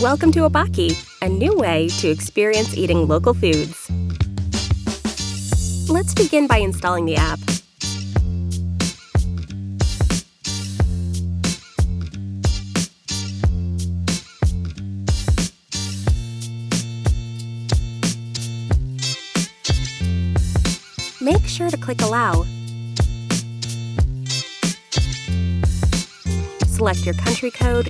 Welcome to Obaki, a new way to experience eating local foods. Let's begin by installing the app. Make sure to click Allow. Select your country code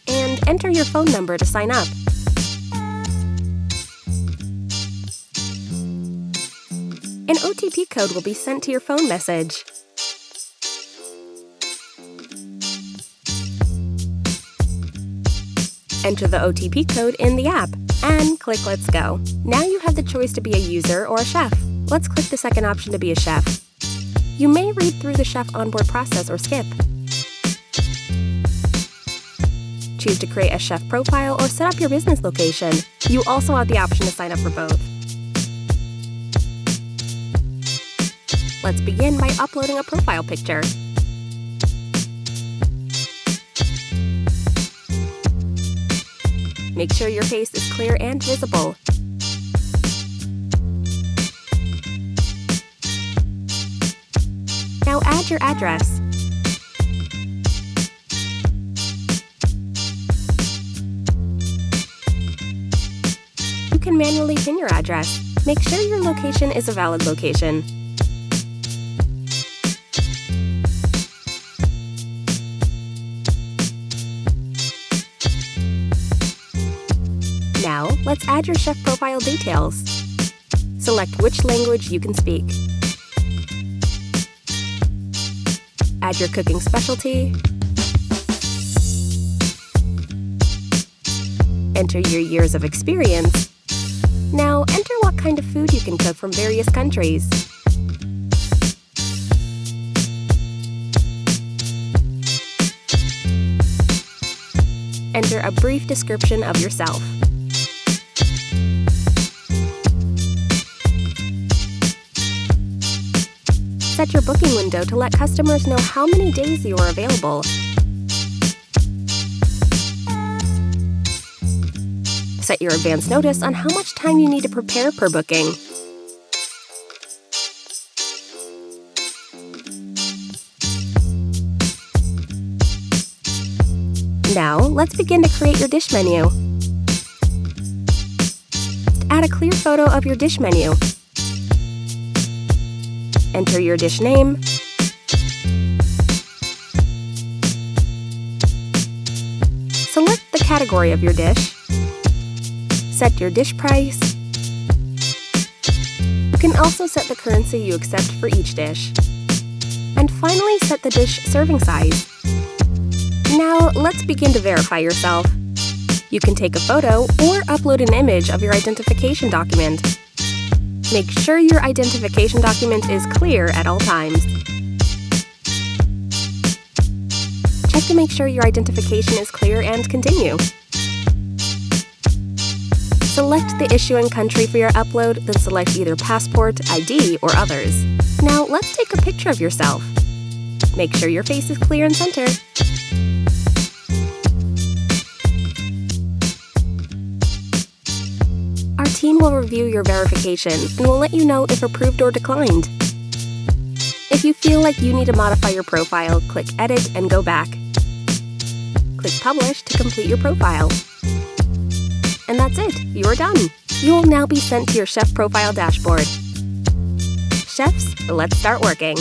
and enter your phone number to sign up. An OTP code will be sent to your phone message. Enter the OTP code in the app and click Let's Go. Now you have the choice to be a user or a chef. Let's click the second option to be a chef. You may read through the chef onboard process or skip. Choose to create a chef profile or set up your business location. You also have the option to sign up for both. Let's begin by uploading a profile picture. Make sure your face is clear and visible. Now add your address. You can manually pin your address. Make sure your location is a valid location. Now, let's add your chef profile details. Select which language you can speak. Add your cooking specialty. Enter your years of experience. Now, enter what kind of food you can cook from various countries. Enter a brief description of yourself. Set your booking window to let customers know how many days you are available. Set your advance notice on how much time you need to prepare per booking. Now, let's begin to create your dish menu. Add a clear photo of your dish menu. Enter your dish name. Select the category of your dish. Set your dish price. You can also set the currency you accept for each dish. And finally, set the dish serving size. Now, let's begin to verify yourself. You can take a photo or upload an image of your identification document. Make sure your identification document is clear at all times. Check to make sure your identification is clear and continue. Select the issuing country for your upload, then select either passport, ID, or others. Now, let's take a picture of yourself. Make sure your face is clear and center. Our team will review your verification and will let you know if approved or declined. If you feel like you need to modify your profile, click Edit and go back. Click Publish to complete your profile. And that's it, you are done. You will now be sent to your chef profile dashboard. Chefs, let's start working.